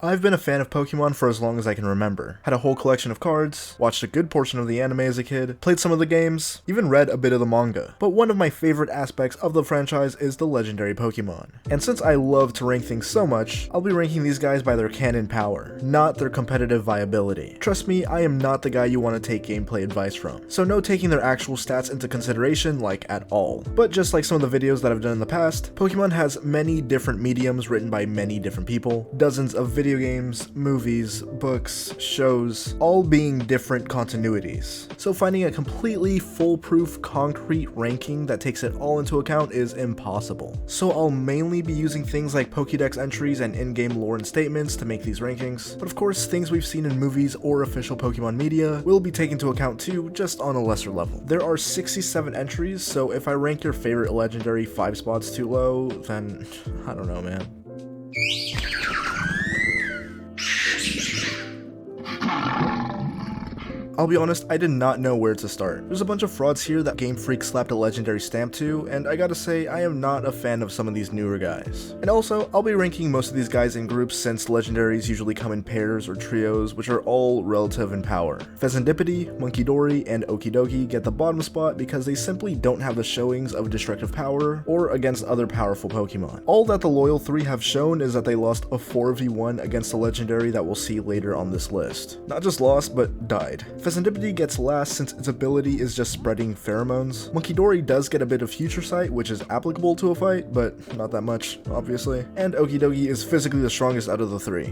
I've been a fan of Pokemon for as long as I can remember. Had a whole collection of cards, watched a good portion of the anime as a kid, played some of the games, even read a bit of the manga. But one of my favorite aspects of the franchise is the legendary Pokemon. And since I love to rank things so much, I'll be ranking these guys by their canon power, not their competitive viability. Trust me, I am not the guy you want to take gameplay advice from, so no taking their actual stats into consideration like at all. But just like some of the videos that I've done in the past, Pokemon has many different mediums written by many different people, dozens of video games, movies, books, shows, all being different continuities. So finding a completely foolproof concrete ranking that takes it all into account is impossible. So I'll mainly be using things like Pokédex entries and in-game lore and statements to make these rankings, but of course things we've seen in movies or official Pokemon media will be taken into account too, just on a lesser level. There are 67 entries, so if I rank your favorite legendary 5 spots too low, then I don't know, man. I'll be honest, I did not know where to start. There's a bunch of frauds here that Game Freak slapped a legendary stamp to, and I gotta say, I am not a fan of some of these newer guys. And also, I'll be ranking most of these guys in groups since legendaries usually come in pairs or trios, which are all relative in power. Pheasantipede, Munkidori, and Okidogi get the bottom spot because they simply don't have the showings of destructive power or against other powerful Pokemon. All that the loyal 3 have shown is that they lost a 4v1 against a legendary that we'll see later on this list. Not just lost, but died. Pheasantipede gets last since its ability is just spreading pheromones. Munkidori does get a bit of future sight, which is applicable to a fight, but not that much, obviously. And Okidogi is physically the strongest out of the 3.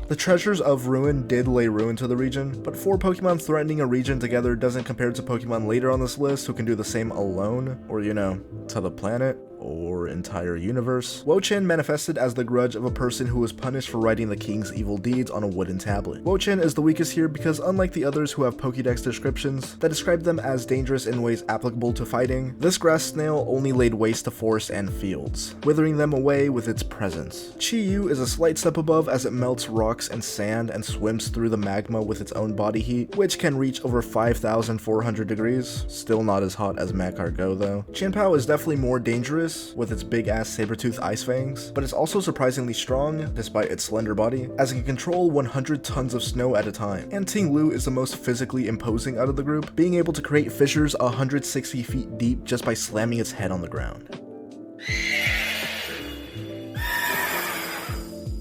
The Treasures of Ruin did lay ruin to the region, but 4 Pokemon threatening a region together doesn't compare to Pokemon later on this list who can do the same alone, or you know, to the planet, or entire universe. Wo-Chien manifested as the grudge of a person who was punished for writing the king's evil deeds on a wooden tablet. Wo-Chien is the weakest here because unlike the others who have Pokédex descriptions that describe them as dangerous in ways applicable to fighting, this grass snail only laid waste to forests and fields, withering them away with its presence. Chi-Yu is a slight step above as it melts rocks and sand and swims through the magma with its own body heat, which can reach over 5,400 degrees. Still not as hot as Magcargo though. Chien-Pao is definitely more dangerous with its big-ass saber-tooth ice fangs, but it's also surprisingly strong, despite its slender body, as it can control 100 tons of snow at a time. And Ting-Lu is the most physically imposing out of the group, being able to create fissures 160 feet deep just by slamming its head on the ground.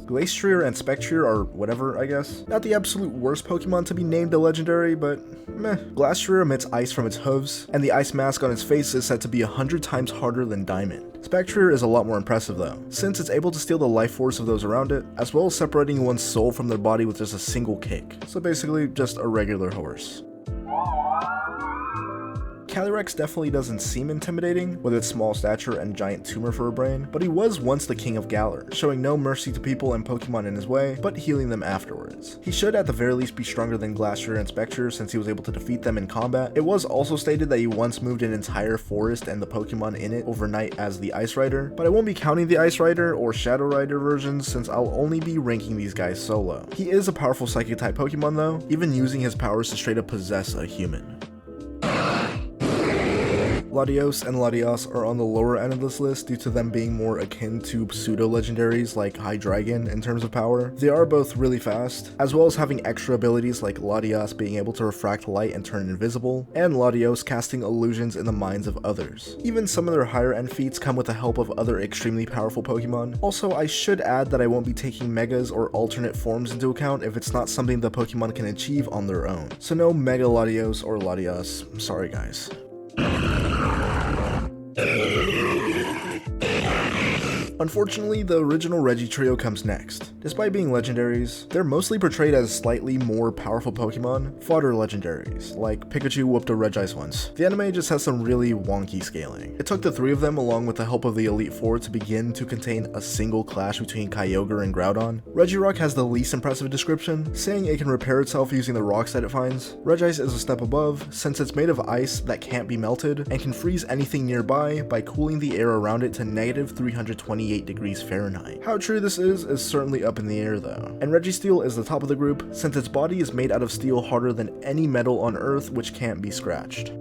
Glastrier and Spectrier are whatever, I guess. Not the absolute worst Pokemon to be named a legendary, but meh. Glastrier emits ice from its hooves, and the ice mask on its face is said to be 100 times harder than Diamond. Spectrier is a lot more impressive though, since it's able to steal the life force of those around it, as well as separating one's soul from their body with just a single kick. So basically, just a regular horse. Calyrex definitely doesn't seem intimidating, with its small stature and giant tumor for a brain, but he was once the king of Galar, showing no mercy to people and Pokemon in his way, but healing them afterwards. He should at the very least be stronger than Glastrier and Spectrier since he was able to defeat them in combat. It was also stated that he once moved an entire forest and the Pokemon in it overnight as the Ice Rider, but I won't be counting the Ice Rider or Shadow Rider versions since I'll only be ranking these guys solo. He is a powerful Psychic type Pokemon though, even using his powers to straight up possess a human. Latios and Latias are on the lower end of this list due to them being more akin to pseudo-legendaries like Hydreigon in terms of power. They are both really fast, as well as having extra abilities like Latias being able to refract light and turn invisible, and Latios casting illusions in the minds of others. Even some of their higher end feats come with the help of other extremely powerful Pokemon. Also, I should add that I won't be taking Megas or alternate forms into account if it's not something the Pokemon can achieve on their own. So no Mega Latios or Latias, sorry guys. Unfortunately, the original Reggie trio comes next. Despite being legendaries, they're mostly portrayed as slightly more powerful Pokemon, fodder legendaries, like Pikachu whooped a Regice once. The anime just has some really wonky scaling. It took the 3 of them along with the help of the Elite Four to begin to contain a single clash between Kyogre and Groudon. Regirock has the least impressive description, saying it can repair itself using the rocks that it finds. Regice is a step above, since it's made of ice that can't be melted, and can freeze anything nearby by cooling the air around it to negative 328 degrees Fahrenheit. How true this is certainly up in the air though. And Registeel is the top of the group, since its body is made out of steel harder than any metal on Earth which can't be scratched.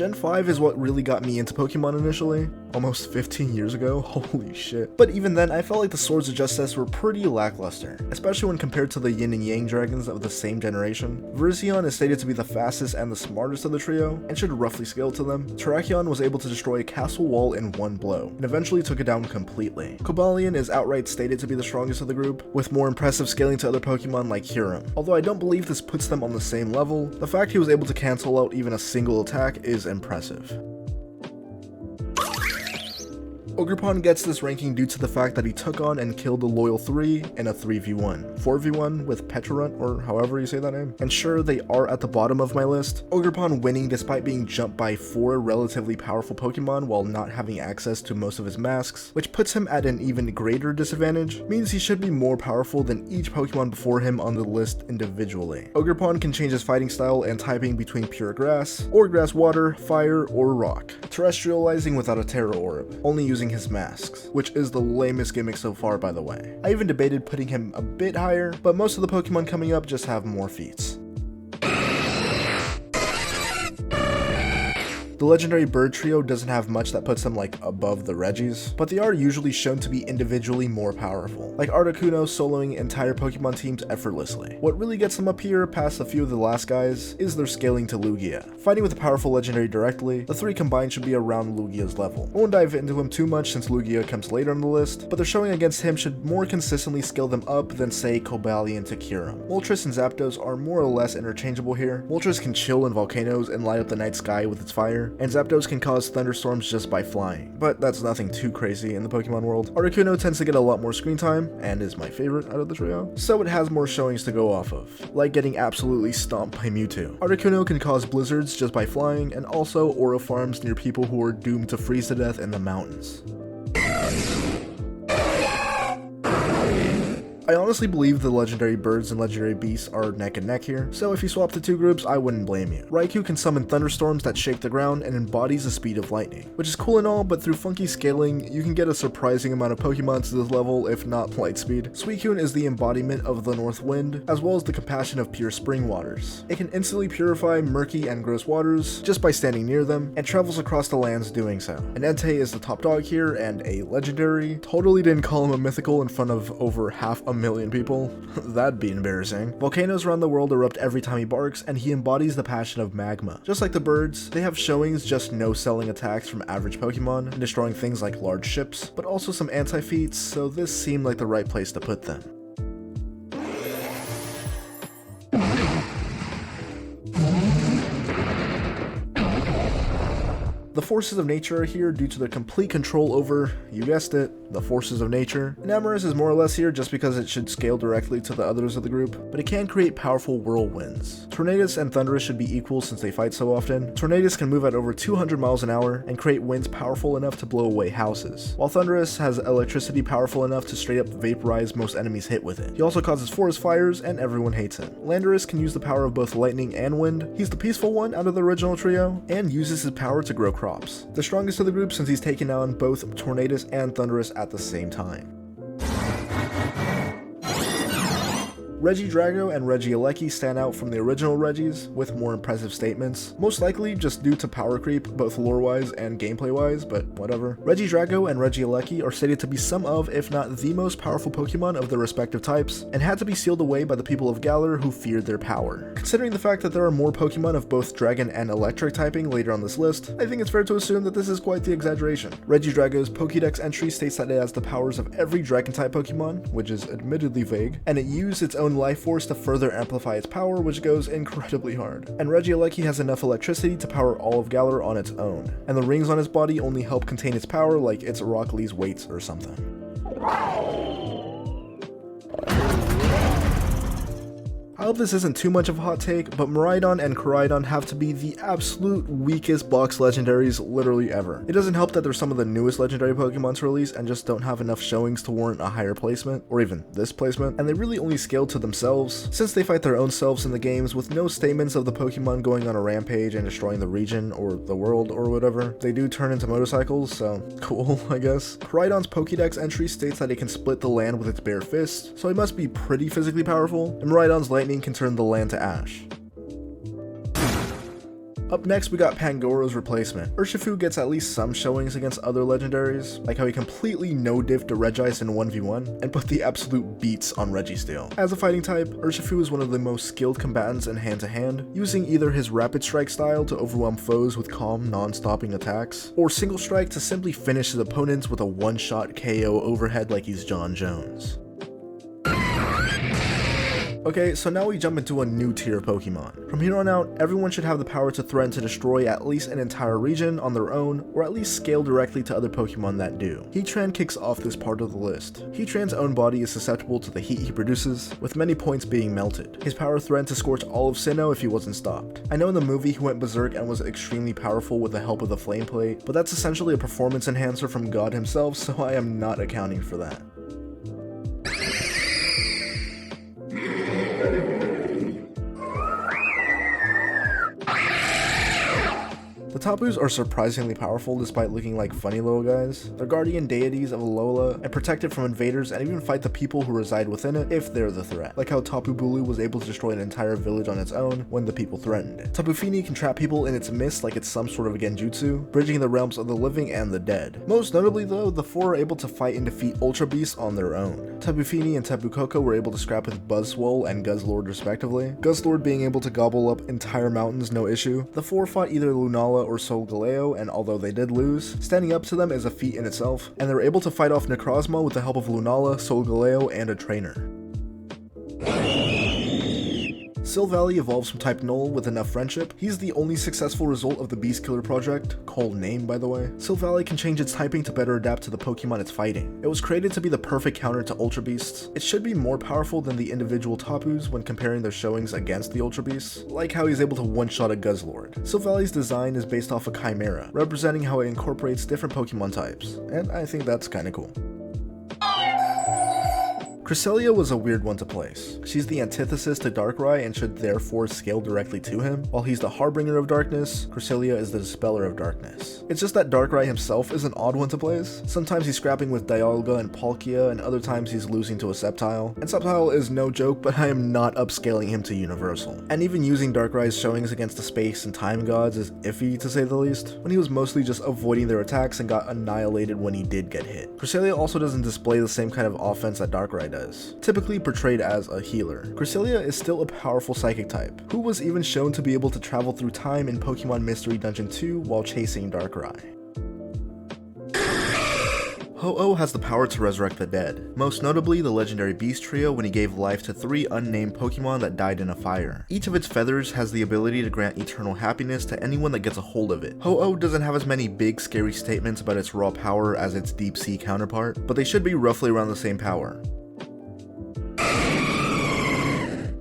Gen 5 is what really got me into Pokemon initially, almost 15 years ago, holy shit. But even then, I felt like the Swords of Justice were pretty lackluster, especially when compared to the Yin and Yang dragons of the same generation. Virizion is stated to be the fastest and the smartest of the trio, and should roughly scale to them. Terrakion was able to destroy a castle wall in one blow, and eventually took it down completely. Cobalion is outright stated to be the strongest of the group, with more impressive scaling to other Pokemon like Kyurem. Although I don't believe this puts them on the same level, the fact he was able to cancel out even a single attack is impressive. Ogerpon gets this ranking due to the fact that he took on and killed the Loyal 3 in a 3v1. 4v1 with Petrarunt, or however you say that name. And sure, they are at the bottom of my list. Ogerpon winning despite being jumped by 4 relatively powerful Pokemon while not having access to most of his masks, which puts him at an even greater disadvantage, means he should be more powerful than each Pokemon before him on the list individually. Ogerpon can change his fighting style and typing between pure grass, or grass water, fire, or rock, terrestrializing without a Terra Orb, only using his masks, which is the lamest gimmick so far, by the way. I even debated putting him a bit higher, but most of the Pokemon coming up just have more feats. The legendary bird trio doesn't have much that puts them like above the Regis, but they are usually shown to be individually more powerful, like Articuno soloing entire Pokemon teams effortlessly. What really gets them up here past a few of the last guys is their scaling to Lugia. Fighting with a powerful legendary directly, the 3 combined should be around Lugia's level. I won't dive into him too much since Lugia comes later on the list, but their showing against him should more consistently scale them up than say Cobalion to Kyurem. Moltres and Zapdos are more or less interchangeable here. Moltres can chill in volcanoes and light up the night sky with its fire, and Zapdos can cause thunderstorms just by flying, but that's nothing too crazy in the Pokemon world. Articuno tends to get a lot more screen time, and is my favorite out of the trio, so it has more showings to go off of, like getting absolutely stomped by Mewtwo. Articuno can cause blizzards just by flying, and also aura farms near people who are doomed to freeze to death in the mountains. I honestly believe the legendary birds and legendary beasts are neck and neck here, so if you swap the two groups, I wouldn't blame you. Raikou can summon thunderstorms that shake the ground and embodies the speed of lightning, which is cool and all, but through funky scaling, you can get a surprising amount of Pokemon to this level, if not light speed. Suicune is the embodiment of the North Wind, as well as the compassion of pure spring waters. It can instantly purify murky and gross waters just by standing near them, and travels across the lands doing so. And Entei is the top dog here, and a legendary. Totally didn't call him a mythical in front of over 500,000 people. That'd be embarrassing. Volcanoes around the world erupt every time he barks, and he embodies the passion of magma. Just like the birds, they have showings, just no selling attacks from average Pokemon, and destroying things like large ships, but also some anti-feats, so this seemed like the right place to put them. The forces of nature are here due to their complete control over, you guessed it, the forces of nature. And Amorous is more or less here just because it should scale directly to the others of the group, but it can create powerful whirlwinds. Tornadus and Thundurus should be equal since they fight so often. Tornadus can move at over 200 miles an hour and create winds powerful enough to blow away houses, while Thundurus has electricity powerful enough to straight up vaporize most enemies hit with it. He also causes forest fires and everyone hates him. Landorus can use the power of both lightning and wind. He's the peaceful one out of the original trio, and uses his power to grow crops. The strongest of the group since he's taken on both Tornadus and Thundurus at the same time. Regidrago and Regieleki stand out from the original Regis with more impressive statements, most likely just due to power creep both lore-wise and gameplay-wise, but whatever. Regidrago and Regieleki are stated to be some of, if not the most powerful Pokemon of their respective types, and had to be sealed away by the people of Galar who feared their power. Considering the fact that there are more Pokemon of both Dragon and Electric typing later on this list, I think it's fair to assume that this is quite the exaggeration. Regidrago's Pokédex entry states that it has the powers of every Dragon-type Pokemon, which is admittedly vague, and it used its own life force to further amplify its power, which goes incredibly hard. And Regieleki has enough electricity to power all of Galar on its own, and the rings on its body only help contain its power like it's Rock Lee's weights or something. I hope this isn't too much of a hot take, but Miraidon and Koraidon have to be the absolute weakest box legendaries literally ever. It doesn't help that they're some of the newest legendary Pokemon to release and just don't have enough showings to warrant a higher placement, or even this placement, and they really only scale to themselves, since they fight their own selves in the games with no statements of the Pokemon going on a rampage and destroying the region or the world or whatever. They do turn into motorcycles, so cool, I guess. Koraidon's Pokédex entry states that it can split the land with its bare fist, so it must be pretty physically powerful, and Miraidon's lightning can turn the land to ash. Up next we got Pangoro's replacement. Urshifu gets at least some showings against other legendaries, like how he completely no-diffed to Regice in 1v1 and put the absolute beats on Registeel. As a fighting type, Urshifu is one of the most skilled combatants in hand-to-hand, using either his rapid strike style to overwhelm foes with calm, non-stopping attacks, or single strike to simply finish his opponents with a one-shot KO overhead like he's John Jones. Okay, so now we jump into a new tier of Pokemon. From here on out, everyone should have the power to threaten to destroy at least an entire region on their own, or at least scale directly to other Pokemon that do. Heatran kicks off this part of the list. Heatran's own body is susceptible to the heat he produces, with many points being melted. His power threatened to scorch all of Sinnoh if he wasn't stopped. I know in the movie he went berserk and was extremely powerful with the help of the Flame Plate, but that's essentially a performance enhancer from God himself, so I am not accounting for that. The Tapus are surprisingly powerful despite looking like funny little guys. They're guardian deities of Alola and protect it from invaders and even fight the people who reside within it if they're the threat. Like how Tapu Bulu was able to destroy an entire village on its own when the people threatened it. Tapu Fini can trap people in its mist like it's some sort of a genjutsu, bridging the realms of the living and the dead. Most notably though, the four are able to fight and defeat Ultra Beasts on their own. Tapu Fini and Tapu Koko were able to scrap with Buzzwole and Guzzlord respectively, Guzzlord being able to gobble up entire mountains no issue. The four fought either Lunala or Solgaleo, and although they did lose, standing up to them is a feat in itself, and they're able to fight off Necrozma with the help of Lunala, Solgaleo, and a trainer. Silvally evolves from type Null with enough friendship. He's the only successful result of the Beast Killer project, cool name by the way. Silvally can change its typing to better adapt to the Pokemon it's fighting. It was created to be the perfect counter to Ultra Beasts. It should be more powerful than the individual Tapus when comparing their showings against the Ultra Beasts, like how he's able to one-shot a Guzzlord. Silvally's design is based off a Chimera, representing how it incorporates different Pokemon types, and I think that's kinda cool. Cresselia was a weird one to place. She's the antithesis to Darkrai and should therefore scale directly to him. While he's the Harbinger of Darkness, Cresselia is the Dispeller of Darkness. It's just that Darkrai himself is an odd one to place. Sometimes he's scrapping with Dialga and Palkia, and other times he's losing to a Sceptile. And Sceptile is no joke, but I am not upscaling him to Universal. And even using Darkrai's showings against the Space and Time Gods is iffy to say the least, when he was mostly just avoiding their attacks and got annihilated when he did get hit. Cresselia also doesn't display the same kind of offense that Darkrai does. Typically portrayed as a healer. Cresselia is still a powerful psychic type, who was even shown to be able to travel through time in Pokemon Mystery Dungeon 2 while chasing Darkrai. Ho-Oh has the power to resurrect the dead, most notably the legendary Beast Trio when he gave life to 3 unnamed Pokemon that died in a fire. Each of its feathers has the ability to grant eternal happiness to anyone that gets a hold of it. Ho-Oh doesn't have as many big scary statements about its raw power as its deep sea counterpart, but they should be roughly around the same power.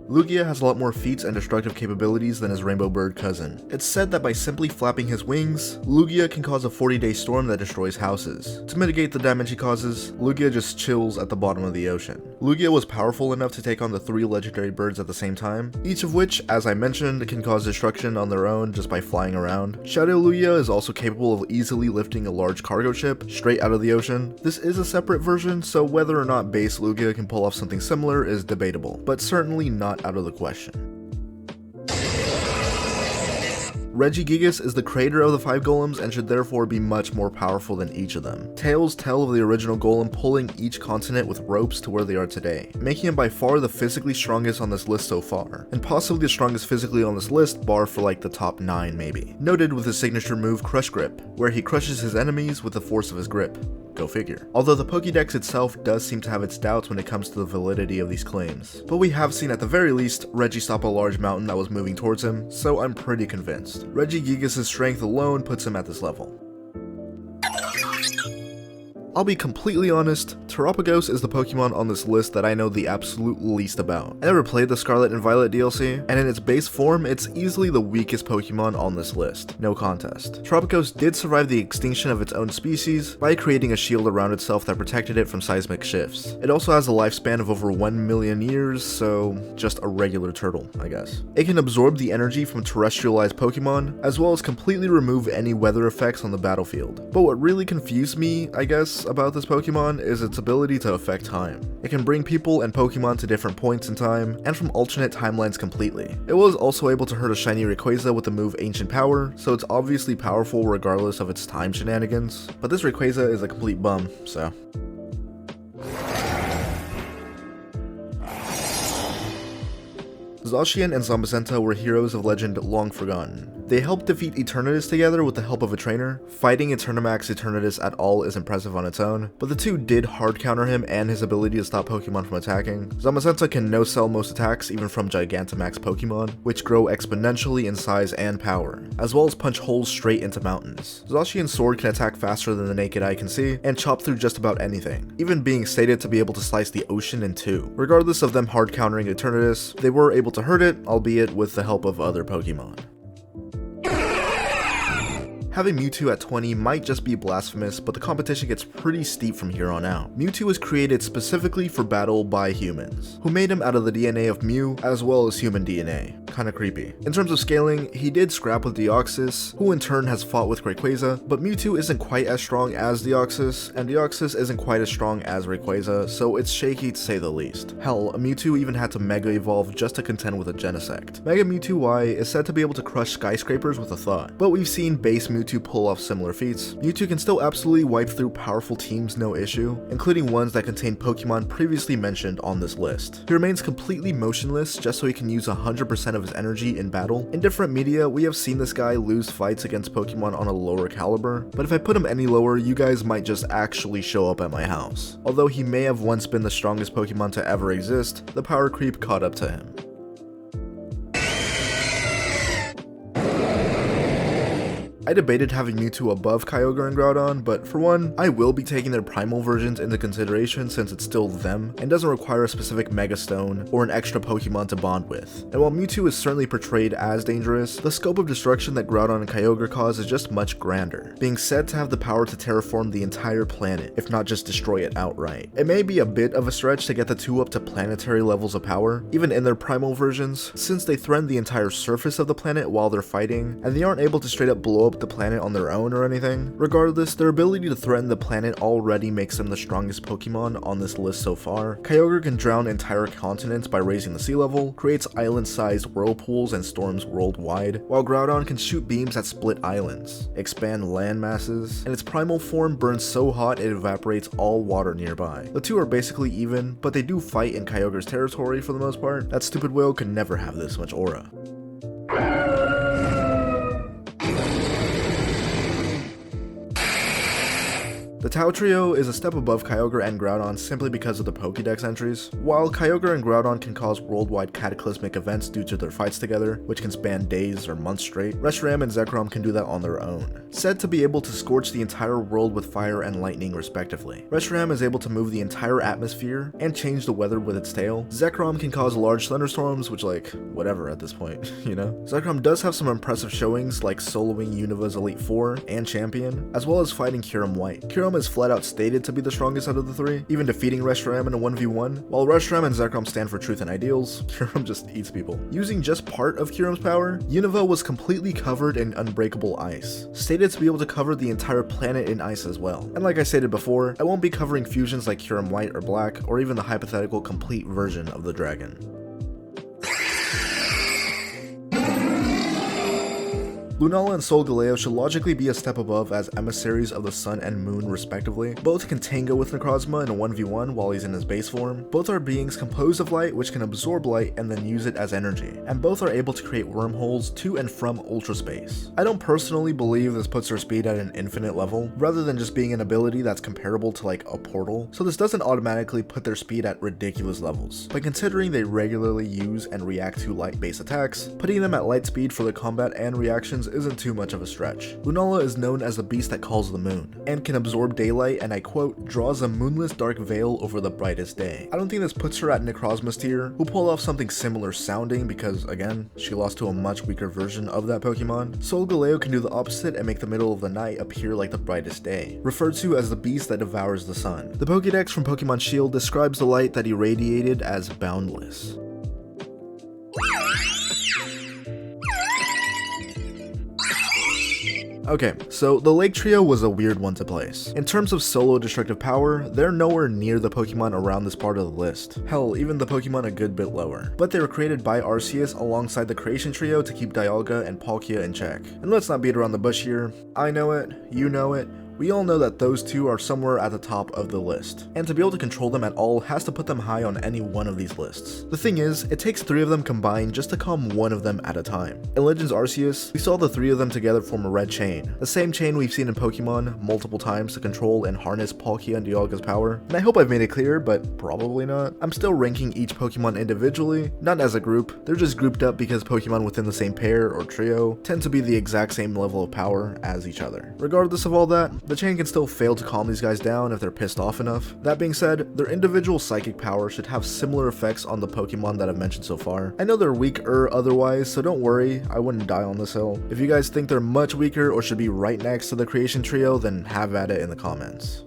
Lugia has a lot more feats and destructive capabilities than his rainbow bird cousin. It's said that by simply flapping his wings, Lugia can cause a 40-day storm that destroys houses. To mitigate the damage he causes, Lugia just chills at the bottom of the ocean. Lugia was powerful enough to take on the 3 legendary birds at the same time, each of which, as I mentioned, can cause destruction on their own just by flying around. Shadow Lugia is also capable of easily lifting a large cargo ship straight out of the ocean. This is a separate version, so whether or not base Lugia can pull off something similar is debatable, but certainly not out of the question. Regigigas is the creator of the 5 golems and should therefore be much more powerful than each of them. Tales tell of the original golem pulling each continent with ropes to where they are today, making him by far the physically strongest on this list so far, and possibly the strongest physically on this list bar for like the top 9 maybe. Noted with his signature move Crush Grip, where he crushes his enemies with the force of his grip. Go figure. Although the Pokédex itself does seem to have its doubts when it comes to the validity of these claims. But we have seen at the very least Reggie stop a large mountain that was moving towards him, so I'm pretty convinced. Regigigas' strength alone puts him at this level. I'll be completely honest, Terapagos is the Pokemon on this list that I know the absolute least about. I never played the Scarlet and Violet DLC, and in its base form, it's easily the weakest Pokemon on this list, no contest. Terapagos did survive the extinction of its own species by creating a shield around itself that protected it from seismic shifts. It also has a lifespan of over 1 million years, so just a regular turtle, I guess. It can absorb the energy from terrestrialized Pokemon, as well as completely remove any weather effects on the battlefield. But what really confused me, I guess, this about this Pokemon is its ability to affect time. It can bring people and Pokemon to different points in time, and from alternate timelines completely. It was also able to hurt a shiny Rayquaza with the move Ancient Power, so it's obviously powerful regardless of its time shenanigans, but this Rayquaza is a complete bum, so. Zacian and Zamazenta were heroes of legend long forgotten. They helped defeat Eternatus together with the help of a trainer. Fighting Eternamax Eternatus at all is impressive on its own, but the two did hard counter him and his ability to stop Pokemon from attacking. Zamazenta can no-sell most attacks even from Gigantamax Pokemon, which grow exponentially in size and power, as well as punch holes straight into mountains. Zacian's sword can attack faster than the naked eye can see, and chop through just about anything, even being stated to be able to slice the ocean in two. Regardless of them hard countering Eternatus, they were able to hurt it, albeit with the help of other Pokemon. Having Mewtwo at 20 might just be blasphemous, but the competition gets pretty steep from here on out. Mewtwo was created specifically for battle by humans, who made him out of the DNA of Mew, as well as human DNA. Kinda creepy. In terms of scaling, he did scrap with Deoxys, who in turn has fought with Rayquaza, but Mewtwo isn't quite as strong as Deoxys, and Deoxys isn't quite as strong as Rayquaza, so it's shaky to say the least. Hell, Mewtwo even had to Mega Evolve just to contend with a Genesect. Mega Mewtwo Y is said to be able to crush skyscrapers with a thought, but we've seen base Mewtwo pull off similar feats. Mewtwo can still absolutely wipe through powerful teams no issue, including ones that contain Pokemon previously mentioned on this list. He remains completely motionless just so he can use 100% of his energy in battle. In different media, we have seen this guy lose fights against Pokemon on a lower caliber, but if I put him any lower, you guys might just actually show up at my house. Although he may have once been the strongest Pokemon to ever exist, the power creep caught up to him. I debated having Mewtwo above Kyogre and Groudon, but for one, I will be taking their primal versions into consideration since it's still them, and doesn't require a specific Mega Stone or an extra Pokemon to bond with. And while Mewtwo is certainly portrayed as dangerous, the scope of destruction that Groudon and Kyogre cause is just much grander, being said to have the power to terraform the entire planet, if not just destroy it outright. It may be a bit of a stretch to get the two up to planetary levels of power, even in their primal versions, since they threaten the entire surface of the planet while they're fighting, and they aren't able to straight up blow up the planet on their own or anything. Regardless, their ability to threaten the planet already makes them the strongest Pokemon on this list so far. Kyogre can drown entire continents by raising the sea level, creates island-sized whirlpools and storms worldwide, while Groudon can shoot beams that split islands, expand land masses, and its primal form burns so hot it evaporates all water nearby. The two are basically even, but they do fight in Kyogre's territory for the most part. That stupid whale could never have this much aura. The Tau Trio is a step above Kyogre and Groudon simply because of the Pokédex entries. While Kyogre and Groudon can cause worldwide cataclysmic events due to their fights together, which can span days or months straight, Reshiram and Zekrom can do that on their own, said to be able to scorch the entire world with fire and lightning respectively. Reshiram is able to move the entire atmosphere and change the weather with its tail. Zekrom can cause large thunderstorms, which like, whatever at this point, you know? Zekrom does have some impressive showings like soloing Univa's Elite Four and Champion, as well as fighting Kyurem White. Kyurem is flat out stated to be the strongest out of the three, even defeating Reshiram in a 1v1. While Reshiram and Zekrom stand for truth and ideals, Kyurem just eats people. Using just part of Kyurem's power, Unova was completely covered in unbreakable ice, stated to be able to cover the entire planet in ice as well. And like I stated before, I won't be covering fusions like Kyurem White or Black, or even the hypothetical complete version of the dragon. Lunala and Solgaleo should logically be a step above as emissaries of the sun and moon respectively. Both can tango with Necrozma in a 1v1 while he's in his base form. Both are beings composed of light which can absorb light and then use it as energy, and both are able to create wormholes to and from ultra space. I don't personally believe this puts their speed at an infinite level, rather than just being an ability that's comparable to like a portal, so this doesn't automatically put their speed at ridiculous levels. But considering they regularly use and react to light-based attacks, putting them at light speed for their combat and reactions isn't too much of a stretch. Lunala is known as the beast that calls the moon, and can absorb daylight and I quote, draws a moonless dark veil over the brightest day. I don't think this puts her at Necrozma's tier, who pull off something similar sounding because, again, she lost to a much weaker version of that Pokemon. Solgaleo can do the opposite and make the middle of the night appear like the brightest day, referred to as the beast that devours the sun. The Pokédex from Pokemon Shield describes the light that irradiated as boundless. Okay, so the Lake Trio was a weird one to place. In terms of solo destructive power, they're nowhere near the Pokemon around this part of the list. Hell, even the Pokemon a good bit lower. But they were created by Arceus alongside the Creation Trio to keep Dialga and Palkia in check. And let's not beat around the bush here. I know it, you know it, we all know that those two are somewhere at the top of the list, and to be able to control them at all has to put them high on any one of these lists. The thing is, it takes 3 of them combined just to calm one of them at a time. In Legends Arceus, we saw the 3 of them together form a red chain, the same chain we've seen in Pokemon multiple times to control and harness Palkia and Dialga's power, and I hope I've made it clear, but probably not. I'm still ranking each Pokemon individually, not as a group. They're just grouped up because Pokemon within the same pair or trio tend to be the exact same level of power as each other. Regardless of all that, the chain can still fail to calm these guys down if they're pissed off enough. That being said, their individual psychic power should have similar effects on the Pokemon that I've mentioned so far. I know they're weaker otherwise, so don't worry, I wouldn't die on this hill. If you guys think they're much weaker or should be right next to the Creation Trio, then have at it in the comments.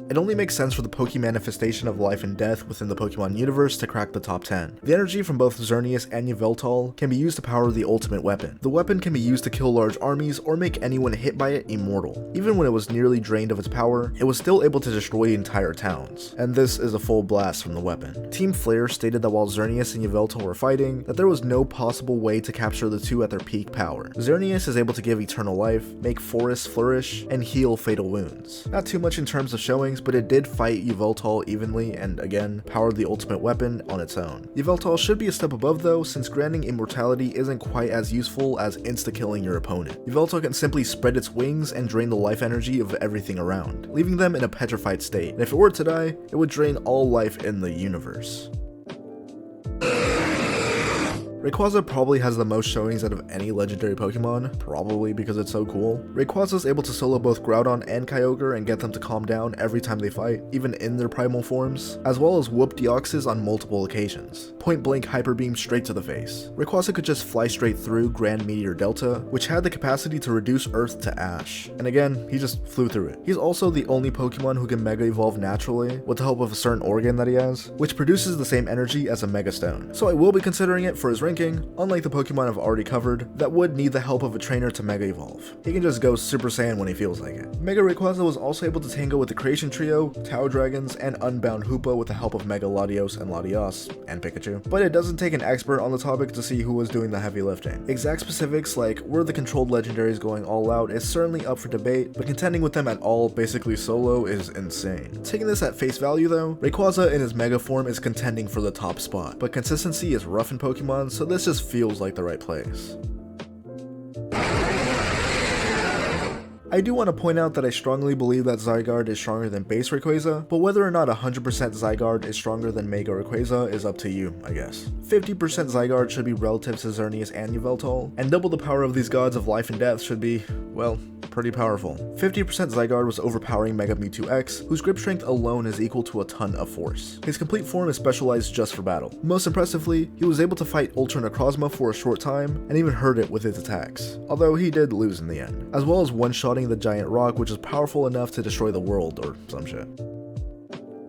It only makes sense for the Poke manifestation of life and death within the Pokemon universe to crack the top 10. The energy from both Xerneas and Yveltal can be used to power the ultimate weapon. The weapon can be used to kill large armies or make anyone hit by it immortal. Even when it was nearly drained of its power, it was still able to destroy entire towns. And this is a full blast from the weapon. Team Flare stated that while Xerneas and Yveltal were fighting, that there was no possible way to capture the two at their peak power. Xerneas is able to give eternal life, make forests flourish, and heal fatal wounds. Not too much in terms of showings, but it did fight Yveltal evenly and again powered the ultimate weapon on its own. Yveltal should be a step above though, since granting immortality isn't quite as useful as insta-killing your opponent. Yveltal can simply spread its wings and drain the life energy of everything around, leaving them in a petrified state, and if it were to die, it would drain all life in the universe. Rayquaza probably has the most showings out of any legendary Pokemon, probably because it's so cool. Rayquaza is able to solo both Groudon and Kyogre and get them to calm down every time they fight, even in their primal forms, as well as whoop Deoxys on multiple occasions. Point blank Hyper Beam straight to the face. Rayquaza could just fly straight through Grand Meteor Delta, which had the capacity to reduce Earth to ash. And again, he just flew through it. He's also the only Pokemon who can Mega Evolve naturally, with the help of a certain organ that he has, which produces the same energy as a Mega Stone. So I will be considering it for his ranking, unlike the Pokemon I've already covered, that would need the help of a trainer to Mega Evolve. He can just go Super Saiyan when he feels like it. Mega Rayquaza was also able to tango with the Creation Trio, Tao Dragons, and Unbound Hoopa with the help of Mega Latios and Latias, and Pikachu. But it doesn't take an expert on the topic to see who was doing the heavy lifting. Exact specifics like were the controlled legendaries going all out is certainly up for debate, but contending with them at all, basically solo, is insane. Taking this at face value though, Rayquaza in his Mega form is contending for the top spot, but consistency is rough in Pokemon, so this just feels like the right place. I do want to point out that I strongly believe that Zygarde is stronger than base Rayquaza, but whether or not 100% Zygarde is stronger than Mega Rayquaza is up to you, I guess. 50% Zygarde should be relative to Xerneas and Yveltal, and double the power of these gods of life and death should be, well, pretty powerful. 50% Zygarde was overpowering Mega Mewtwo X, whose grip strength alone is equal to a ton of force. His complete form is specialized just for battle. Most impressively, he was able to fight Ultra Necrozma for a short time, and even hurt it with his attacks, although he did lose in the end, as well as one-shotting the giant rock, which is powerful enough to destroy the world or some shit.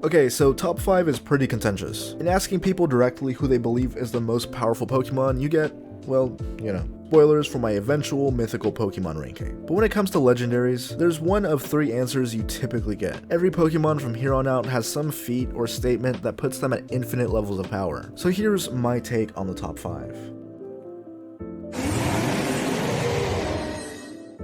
Okay, so top 5 is pretty contentious. In asking people directly who they believe is the most powerful Pokemon, you get, well, you know, spoilers for my eventual mythical Pokemon ranking. But when it comes to legendaries, there's one of 3 answers you typically get. Every Pokemon from here on out has some feat or statement that puts them at infinite levels of power. So here's my take on the top 5.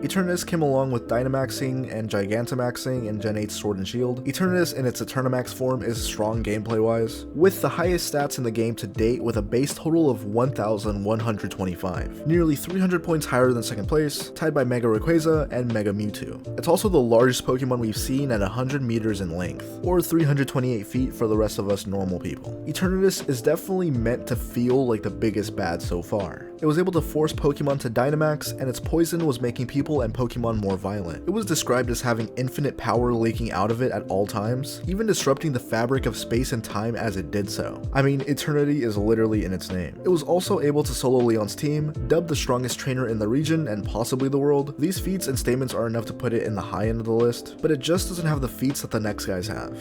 Eternatus came along with Dynamaxing and Gigantamaxing in Gen 8 Sword and Shield. Eternatus in its Eternamax form is strong gameplay-wise, with the highest stats in the game to date with a base total of 1,125, nearly 300 points higher than second place, tied by Mega Rayquaza and Mega Mewtwo. It's also the largest Pokemon we've seen at 100 meters in length, or 328 feet for the rest of us normal people. Eternatus is definitely meant to feel like the biggest bad so far. It was able to force Pokemon to Dynamax, and its poison was making people and Pokemon more violent. It was described as having infinite power leaking out of it at all times, even disrupting the fabric of space and time as it did so. I mean, eternity is literally in its name. It was also able to solo Leon's team, dubbed the strongest trainer in the region and possibly the world. These feats and statements are enough to put it in the high end of the list, but it just doesn't have the feats that the next guys have.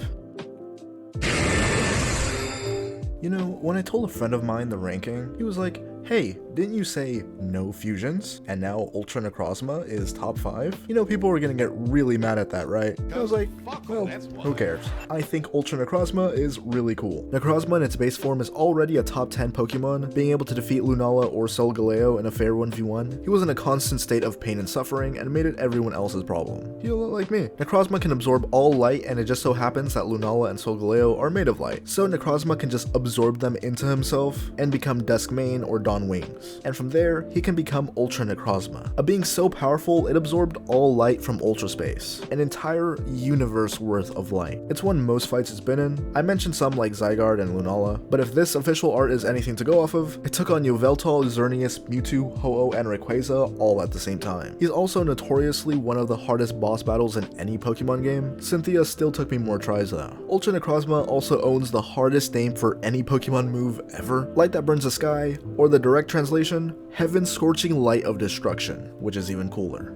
You know, when I told a friend of mine the ranking, he was like, Hey, didn't you say no fusions? And now Ultra Necrozma is top 5? You know, people were gonna get really mad at that, right? I was like, well, who cares? I think Ultra Necrozma is really cool. Necrozma in its base form is already a top 10 Pokemon, being able to defeat Lunala or Solgaleo in a fair 1v1. He was in a constant state of pain and suffering and made it everyone else's problem. He a lot like me. Necrozma can absorb all light, and it just so happens that Lunala and Solgaleo are made of light. So Necrozma can just absorb them into himself and become Duskmane or Dawn Wings. And from there, he can become Ultra Necrozma, a being so powerful it absorbed all light from Ultra Space, an entire universe worth of light. It's won most fights it's been in. I mentioned some like Zygarde and Lunala, but if this official art is anything to go off of, it took on Yveltal, Xerneas, Mewtwo, Ho-Oh, and Rayquaza all at the same time. He's also notoriously one of the hardest boss battles in any Pokemon game. Cynthia still took me more tries though. Ultra Necrozma also owns the hardest name for any Pokemon move ever, Light That Burns the Sky, or the direct translation, Heaven's Scorching Light of Destruction, which is even cooler.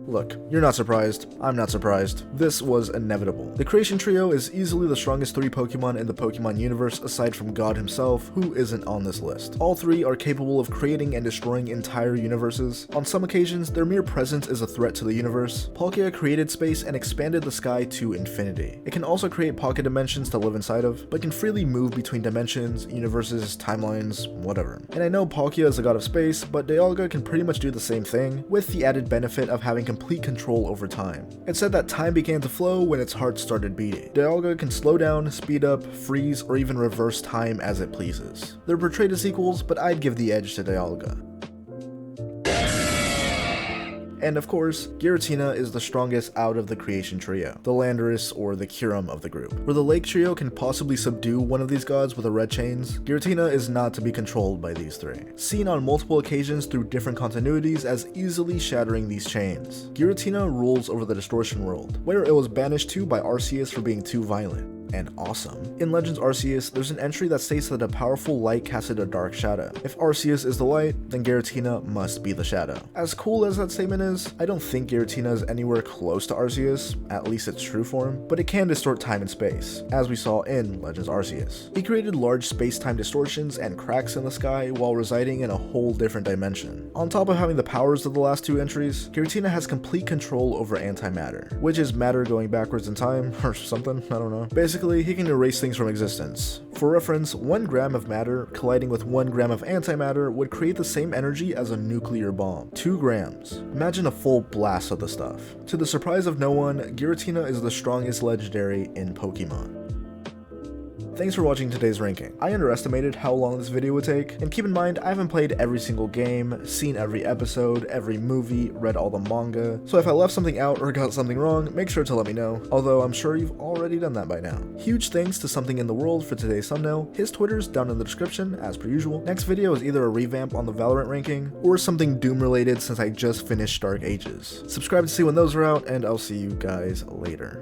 Look, you're not surprised, I'm not surprised. This was inevitable. The Creation Trio is easily the strongest 3 Pokemon in the Pokemon universe aside from God himself, who isn't on this list. All 3 are capable of creating and destroying entire universes. On some occasions, their mere presence is a threat to the universe. Palkia created space and expanded the sky to infinity. It can also create pocket dimensions to live inside of, but can freely move between dimensions, universes, timelines, whatever. And I know Palkia is the god of space, but Dialga can pretty much do the same thing, with the added benefit of having complete control over time. It said that time began to flow when its heart started beating. Dialga can slow down, speed up, freeze, or even reverse time as it pleases. They're portrayed as equals, but I'd give the edge to Dialga. And of course, Giratina is the strongest out of the Creation Trio, the Landorus or the Kyurem of the group. Where the Lake Trio can possibly subdue one of these gods with the red chains, Giratina is not to be controlled by these 3. Seen on multiple occasions through different continuities as easily shattering these chains. Giratina rules over the Distortion World, where it was banished to by Arceus for being too violent and awesome. In Legends Arceus, there's an entry that states that a powerful light casted a dark shadow. If Arceus is the light, then Giratina must be the shadow. As cool as that statement is, I don't think Giratina is anywhere close to Arceus, at least its true form, but it can distort time and space, as we saw in Legends Arceus. He created large space-time distortions and cracks in the sky while residing in a whole different dimension. On top of having the powers of the last 2 entries, Giratina has complete control over antimatter, which is matter going backwards in time, or something, I don't know. Basically, he can erase things from existence. For reference, 1 gram of matter colliding with 1 gram of antimatter would create the same energy as a nuclear bomb. 2 grams. Imagine a full blast of the stuff. To the surprise of no one, Giratina is the strongest legendary in Pokemon. Thanks for watching today's ranking. I underestimated how long this video would take, and keep in mind I haven't played every single game, seen every episode, every movie, read all the manga, so if I left something out or got something wrong, make sure to let me know, although I'm sure you've already done that by now. Huge thanks to Something in the World for today's thumbnail. His Twitter's down in the description as per usual. Next video is either a revamp on the Valorant ranking, or something Doom related since I just finished Dark Ages. Subscribe to see when those are out, and I'll see you guys later.